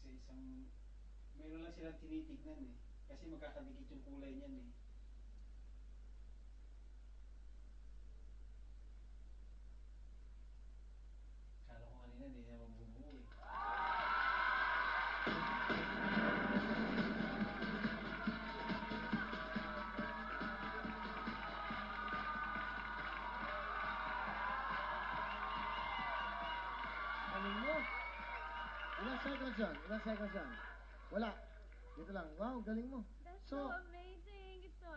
Kasi meron lang silang tinitignan eh. Kasi magkakadikit yung kulay niyan eh. Kala ko kanina hindi na mabubuo eh. Galing mo. Ilang seconds yan? Ilang seconds yan? Wala. Dito lang. Wow, galing mo. That's So, so amazing. It's so